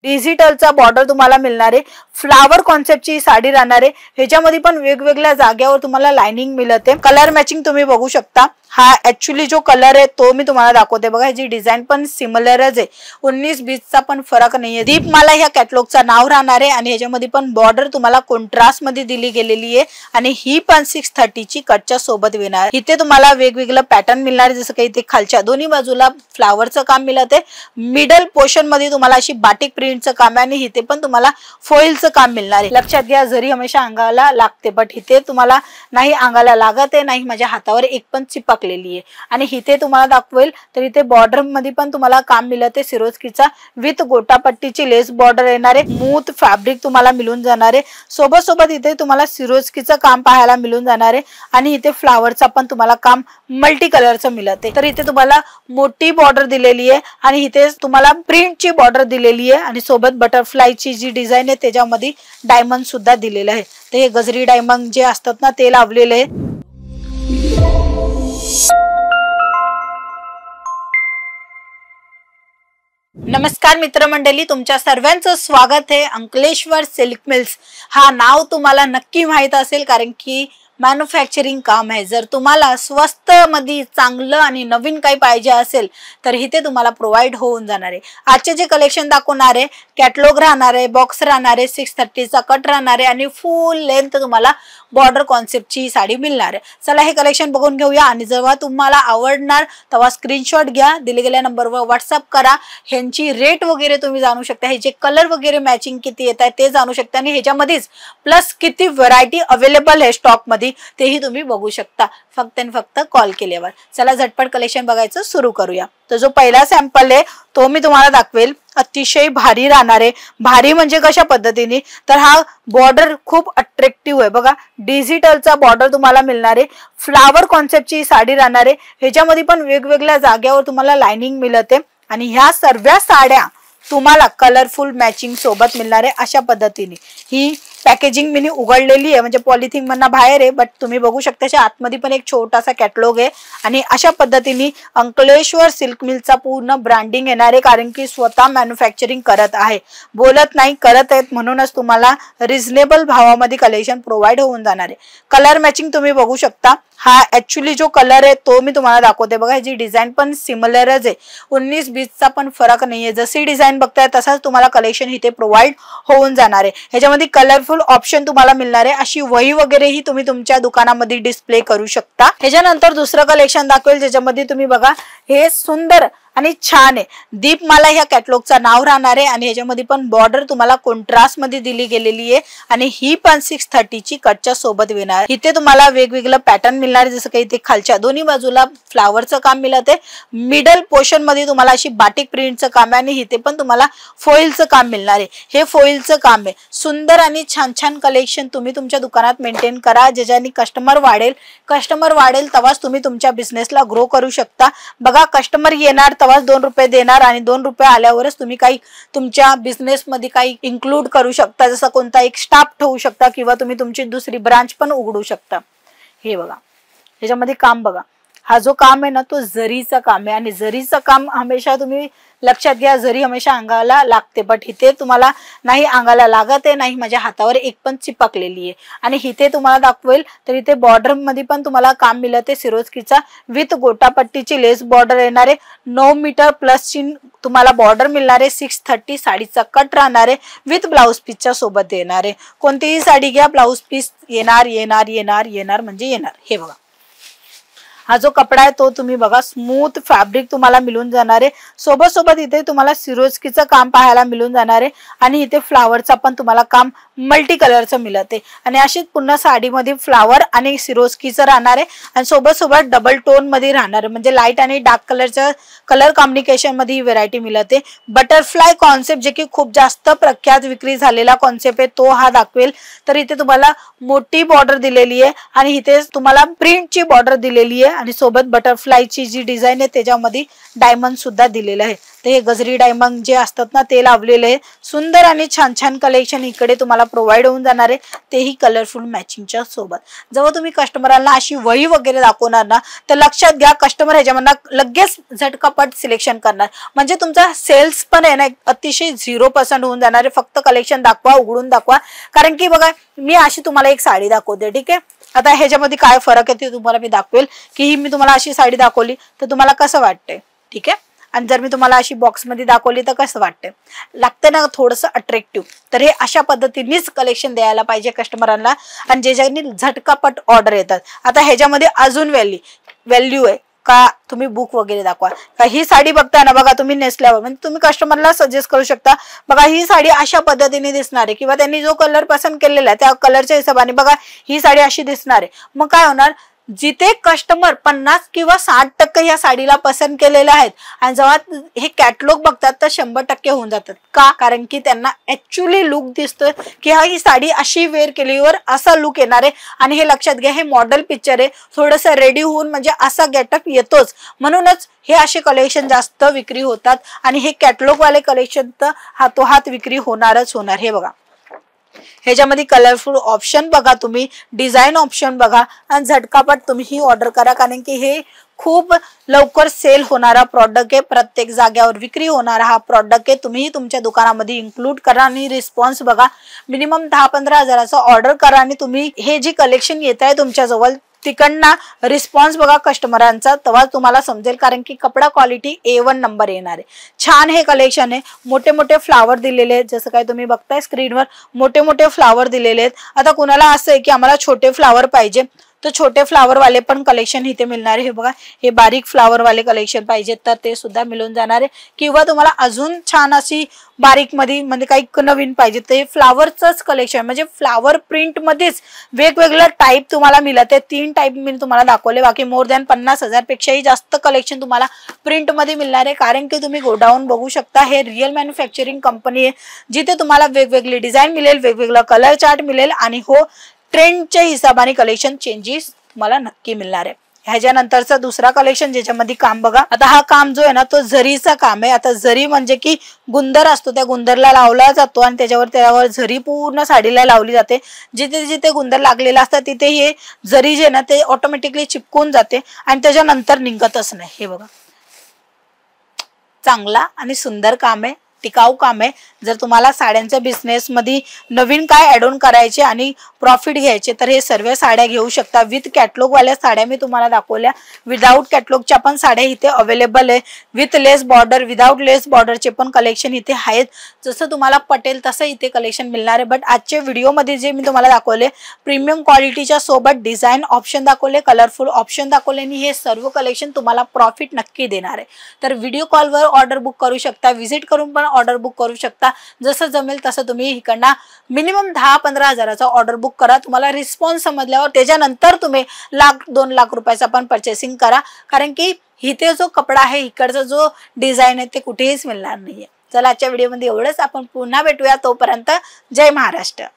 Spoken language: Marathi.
डिजिटलचा बॉर्डर तुम्हाला मिळणार आहे। फ्लावर कॉन्सेप्टची साडी राहणार आहे। ह्याच्यामध्ये पण वेगवेगळ्या जागेवर तुम्हाला लाइनिंग मिळते। कलर मॅचिंग तुम्ही बघू शकता। हा ऍक्च्युअली जो कलर आहे तो मी तुम्हाला दाखवते बघा। ह्याची डिझाइन पण सिमिलरच आहे, 19-20 चा पण फरक नाहीये। दीपमाला ह्या कॅटलॉगचा नाव राहणार आहे आणि ह्याच्यामध्ये पण बॉर्डर तुम्हाला कॉन्ट्रास्ट मध्ये दिली गेलेली आहे आणि ही पण 630 ची कटच्या सोबत येणार। इथे तुम्हाला वेगवेगळं पॅटर्न मिळणार आहे, जसं की इथे खालच्या दोन्ही बाजूला फ्लावरचं काम मिळते। मिडल पोर्शन मध्ये तुम्हाला अशी बाटिक प्रिंटचं काम आहे आणि इथे पण तुम्हाला फॉइलचं काम मिळणार आहे। लक्षात घ्या, जरी हमेशा अंगाला लागते, बट इथे तुम्हाला नाही अंगाला लागत आहे, नाही माझ्या हातावर एक पण चिपकलेली आहे। आणि इथे तुम्हाला दाखवेल तर इथे बॉर्डर मध्ये पण तुम्हाला काम मिळते सिरोस्कीचा विथ गोटापट्टीची लेस बॉर्डर येणार आहे। स्मूथ फॅब्रिक तुम्हाला मिळून जाणार आहे। सोबत सोबत इथे तुम्हाला सिरोस्कीचं काम पाहायला मिळून जाणार आहे आणि इथे फ्लावरचा पण तुम्हाला काम मल्टी कलरचं मिळते। तर इथे तुम्हाला मोठी बॉर्डर दिलेली आहे आणि इथे तुम्हाला प्रिंटची बॉर्डर दिलेली आहे आणि सोबत बटरफ्लायची जी डिझाइन आहे त्याच्यामध्ये डायमंड सुद्धा दिलेलं आहे। तर हे गजरी डायमंड जे असतात ना ते लावलेले आहे। नमस्कार मित्रमंडळी, तुमच्या सर्वांचं स्वागत आहे अंकलेश्वर सिल्क मिल्स। हा नाव तुम्हाला नक्की माहित असेल कारण की मॅन्युफॅक्चरिंग काम आहे। जर तुम्हाला स्वस्त मध्ये चांगलं आणि नवीन काही पाहिजे असेल तर इथे तुम्हाला प्रोव्हाइड होऊन जाणार आहे। आजचे जे कलेक्शन दाखवणार आहे कॅटलॉग राहणार आहे, बॉक्स राहणार आहे, 630 चा कट राहणार आहे आणि फुल लेंथ तुम्हाला बॉर्डर कॉन्सेप्टची साडी मिळणार आहे। चला हे कलेक्शन बघून घेऊया आणि जेव्हा तुम्हाला आवडणार तेव्हा स्क्रीनशॉट घ्या, दिले गेलेल्या नंबरवर व्हॉट्सअप करा। ह्यांची रेट वगैरे तुम्ही जाणू शकता, ह्याचे कलर वगैरे मॅचिंग किती येत आहे ते जाणू शकता आणि ह्याच्यामध्येच प्लस किती व्हरायटी अवेलेबल आहे स्टॉक मध्ये तेही तुम्ही बघू शकता फक्त आणि फक्त कॉल केल्यावर। चला झटपट कलेक्शन बघायचं सुरू करूया। तर जो पहिला सॅम्पल आहे तो मी तुम्हाला दाखवेल, अतिशय भारी राहणार आहे। भारी म्हणजे कशा पद्धतीने, तर हा बॉर्डर खूप अट्रॅक्टिव्ह आहे बघा। डिजिटलचा बॉर्डर तुम्हाला मिळणार आहे, फ्लावर कॉन्सेप्टची साडी राहणार आहे। ह्याच्यामध्ये पण वेगवेगळ्या जागेवर तुम्हाला लाइनिंग मिळते आणि ह्या सर्व साड्या तुम्हाला कलरफुल मॅचिंग सोबत मिळणार आहे। अशा पद्धतीने ही पॅकेजिंग मी उघडलेली आहे, म्हणजे पॉलिथिन मधनं बाहेर आहे, बट तुम्ही बघू शकता त्याच्या आतमध्ये पण एक छोटासा कॅटलॉग आहे आणि अशा पद्धतीने अंकलेश्वर सिल्क मिलचा पूर्ण ब्रँडिंग येणार आहे कारण की स्वतः मॅन्युफॅक्चरिंग करत आहे, बोलत नाही करत आहेत, म्हणूनच तुम्हाला रिझनेबल भावामध्ये कलेक्शन प्रोव्हाइड होऊन जाणार आहे। कलर मॅचिंग तुम्ही बघू शकता। हा ऍक्च्युअली जो कलर आहे तो मी तुम्हाला दाखवते बघा। ह्याची डिझाइन पण सिमिलरच आहे, 19-20 चा पण फरक नाहीये। जशी डिझाइन बघताय तसाच तुम्हाला कलेक्शन इथे प्रोव्हाइड होऊन जाणार आहे। ह्याच्यामध्ये कलरफुल ऑप्शन तुम्हाला मिळणार आहे। अशी वही वगैरेही तुम्ही तुमच्या दुकानामध्ये डिस्प्ले करू शकता। ह्याच्यानंतर दुसरं कलेक्शन दाखवेल ज्याच्यामध्ये तुम्ही बघा हे सुंदर आणि छान आहे। दीपमाला ह्या कॅटलॉगचा नाव राहणार आहे आणि ह्याच्यामध्ये पण बॉर्डर तुम्हाला कॉन्ट्रास्ट मध्ये दिली गेलेली आहे आणि ही पण 630 ची कटच्या सोबत येणार। इथे तुम्हाला वेगवेगळं पॅटर्न मिळणार आहे, जसं की इथे खालच्या दोन्ही बाजूला फ्लावरचं काम मिळते। मिडल पोर्शन मध्ये तुम्हाला अशी बाटिक प्रिंटचं काम आहे आणि इथे पण तुम्हाला फॉइलचं काम मिळणार आहे। हे फॉइलचं काम आहे। सुंदर आणि छान छान कलेक्शन तुम्ही तुमच्या दुकानात मेंटेन करा, ज्याच्याने कस्टमर वाढेल तेव्हाच तुम्ही तुमच्या बिझनेसला ग्रो करू शकता। बघा कस्टमर येणार 2 रुपये देणार आणि 2 रुपये आल्यावरच तुम्ही काही तुमच्या बिझनेस मध्ये काही इन्क्लूड करू शकता, जसं कोणता एक स्टाफ ठेवू शकता किंवा तुम्ही तुमची दुसरी ब्रांच पण उघडू शकता। हे बघा ह्याच्यामध्ये काम बघा, हा जो काम आहे ना तो जरीचं काम आहे आणि जरीचं काम हमेशा तुम्ही लक्षात घ्या, जरी हमेशा अंगाला लागते, बट इथे तुम्हाला नाही अंगाला लागत आहे, नाही माझ्या हातावर एक पण चिपकलेली आहे। आणि इथे तुम्हाला दाखवेल तर इथे बॉर्डर मध्ये पण तुम्हाला काम मिळते सिरोस्कीचा विथ गोटापट्टीची लेस बॉर्डर येणार आहे। 9 मीटर प्लस ची तुम्हाला बॉर्डर मिळणार आहे। 630 साडीचा कट राहणार आहे विथ ब्लाउज पीसच्या सोबत येणार आहे। कोणतीही साडी घ्या ब्लाउज पीस येणार म्हणजे येणार। हे बघा हा जो कपडा आहे तो तुम्ही बघा, स्मूथ फॅब्रिक तुम्हाला मिळून जाणार आहे। सोबत सोबत इथे तुम्हाला सिरोस्कीचं काम पाहायला मिळून जाणार आहे आणि इथे फ्लावरचा पण तुम्हाला काम मल्टी कलरचं मिळते आणि अशीच पुन्हा साडीमध्ये फ्लावर आणि सिरोस्कीचं राहणार आहे आणि सोबत सोबत डबल टोन मध्ये राहणार आहे, म्हणजे लाईट आणि डार्क कलरच्या कलर कॉम्बिनेशन मध्ये ही व्हरायटी मिळते। बटरफ्लाय कॉन्सेप्ट जे की खूप जास्त प्रख्यात विक्री झालेला कॉन्सेप्ट आहे तो हा दाखवेल। तर इथे तुम्हाला मोठी बॉर्डर दिलेली आहे आणि इथे तुम्हाला प्रिंटची बॉर्डर दिलेली आहे आणि सोबत बटरफ्लायची जी डिझाईन आहे त्याच्यामध्ये डायमंड सुद्धा दिलेलं आहे. तर हे गजरी डायमंड जे असतात ना ते लावलेले आहे. सुंदर आणि छान छान कलेक्शन इकडे तुम्हाला प्रोव्हाइड होऊन जाणार आहे, तेही कलरफुल मॅचिंगच्या सोबत. जेव्हा तुम्ही कस्टमरांना अशी वही वगैरे दाखवणार ना तर लक्षात घ्या कस्टमर ह्याच्यामधनं लगेच झटकापट सिलेक्शन करणार, म्हणजे तुमचा सेल्स पण आहे ना अतिशय 0% होऊन जाणार आहे. फक्त कलेक्शन दाखवा, उघडून दाखवा. कारण की बघा मी अशी तुम्हाला एक साडी दाखवते, ठीक आहे. आता ह्याच्यामध्ये काय फरक आहे ते तुम्हाला मी दाखवेल की ही मी तुम्हाला अशी साडी दाखवली तर तुम्हाला कसं वाटतंय, ठीक आहे. आणि जर मी तुम्हाला अशी बॉक्समध्ये दाखवली तर कसं वाटतंय, लागतं ना थोडंसं अट्रॅक्टिव्ह. तर हे अशा पद्धतीनेच कलेक्शन द्यायला पाहिजे कस्टमरांना आणि ज्याच्याने झटकापट ऑर्डर येतात. आता ह्याच्यामध्ये अजून व्हॅल्यू आहे का, तुम्ही बुक वगैरे दाखवा. का ही साडी बघताय ना बघा तुम्ही नेसल्यावर म्हणजे तुम्ही कस्टमरला सजेस्ट करू शकता बघा ही साडी अशा पद्धतीने दिसणार आहे किंवा त्यांनी जो कलर पसंत केलेला आहे त्या कलरच्या हिशोबाने बघा ही साडी अशी दिसणार आहे. मग काय होणार, जिथे कस्टमर 50 किंवा 60% या साडीला पसंत केलेले आहेत आणि जेव्हा हे कॅटलॉग बघतात तर 100% होऊन जातात. का, कारण की त्यांना ऍक्च्युअली लुक दिसतोय की हा ही साडी अशी वेअर केल्यावर असा लुक येणार आहे. आणि हे लक्षात घ्या हे मॉडेल पिक्चर आहे, थोडंसं रेडी होऊन म्हणजे असा गेटअप येतोच, म्हणूनच हे असे कलेक्शन जास्त विक्री होतात. आणि हे कॅटलॉग वाले कलेक्शन तर हातोहात विक्री होणारच होणार. हे बघा ह्याच्यामध्ये कलरफुल ऑप्शन बघा, तुम्ही डिझाईन ऑप्शन बघा आणि झटकापट तुम्ही ही ऑर्डर करा, कारण की हे खूप लवकर सेल होणारा प्रॉडक्ट आहे. प्रत्येक जाग्यावर विक्री होणारा हा प्रॉडक्ट आहे. तुम्ही तुमच्या दुकानामध्ये इन्क्लूड करा आणि रिस्पॉन्स बघा. मिनिमम 10-15 हजाराचा ऑर्डर करा आणि तुम्ही हे जे कलेक्शन येत आहे तुमच्याजवळ तिकडना रिस्पॉन्स बघा कस्टमरांचा, तेव्हा तुम्हाला समजेल. कारण की कपडा क्वालिटी A1 नंबर येणार आहे. छान हे कलेक्शन आहे. मोठे मोठे फ्लावर दिलेले आहेत, जसं काय तुम्ही बघताय स्क्रीनवर मोठे मोठे फ्लावर दिलेले आहेत. आता कुणाला असं आहे की आम्हाला छोटे फ्लावर पाहिजे तर छोटे फ्लावर वाले पण कलेक्शन इथे मिळणार आहे. हे बघा हे बारीक फ्लावर वाले कलेक्शन पाहिजे तर ते सुद्धा मिळून जाणार आहे. किंवा तुम्हाला अजून छान अशी बारीक मध्ये म्हणजे काही नवीन पाहिजे तर हे फ्लावरचंच कलेक्शन म्हणजे फ्लावर प्रिंट मध्येच वेगवेगळं टाईप तुम्हाला मिळत आहे. 3 टाईप मी तुम्हाला दाखवले. बाकी मोर दॅन 50,000 पेक्षाही जास्त कलेक्शन तुम्हाला प्रिंट मध्ये मिळणार आहे. कारण की तुम्ही गोडाऊन बघू शकता, हे रिअल मॅन्युफॅक्चरिंग कंपनी आहे जिथे तुम्हाला वेगवेगळी डिझाईन मिळेल, वेगवेगळा कलर चार्ट मिळेल आणि हो ट्रेंडच्या हिशोबाने कलेक्शन चेंजेस तुम्हाला नक्की मिळणार आहे. ह्याच्यानंतरचा दुसरा कलेक्शन ज्याच्यामध्ये काम बघा. आता हा काम जो आहे ना तो जरीचा काम आहे. आता जरी म्हणजे की गुंदर असतो, त्या गुंदरला लावला जातो आणि त्याच्यावर जरी पूर्ण साडीला लावली जाते. जिथे जिथे गुंदर लागलेला असतात तिथे हे जरी जे ना ते ऑटोमॅटिकली चिपकून जाते आणि त्याच्यानंतर निघतच नाही. हे बघा चांगला आणि सुंदर काम आहे, टिकाऊ काम आहे. जर तुम्हाला साड्यांच्या बिझनेस मध्ये नवीन काय ऍड ऑन करायचे आणि प्रॉफिट घ्यायचे तर हे सर्व साड्या घेऊ शकता. विथ कॅटलॉग वाल्या साड्या मी तुम्हाला दाखवल्या, विदाउट कॅटलॉगच्या पण साड्या इथे अवेलेबल आहे. विथ लेस बॉर्डर, विदाउट लेस बॉर्डरचे पण कलेक्शन इथे आहेत. जसं तुम्हाला पटेल तसं इथे कलेक्शन मिळणार आहे. बट आजच्या व्हिडिओमध्ये जे मी तुम्हाला दाखवले प्रीमियम क्वालिटीच्या सोबत डिझाईन ऑप्शन दाखवले, कलरफुल ऑप्शन दाखवले आणि हे सर्व कलेक्शन तुम्हाला प्रॉफिट नक्की देणार आहे. तर व्हिडिओ कॉलवर ऑर्डर बुक करू शकता, व्हिजिट करून पण ऑर्डर बुक करू शकता. जसं जमेल तसं तुम्ही इकडनं मिनिमम 10-15 हजाराचा ऑर्डर बुक करा. तुम्हाला रिस्पॉन्स समजल्यावर त्याच्यानंतर तुम्ही 1,00,000-2 लाख रुपयाचा पण परचेसिंग करा. कारण की इथे जो कपडा आहे, इकडचा जो डिझाईन आहे ते कुठेच मिळणार नाहीये. चला आजच्या व्हिडिओमध्ये एवढंच. आपण पुन्हा भेटूया. तोपर्यंत जय महाराष्ट्र.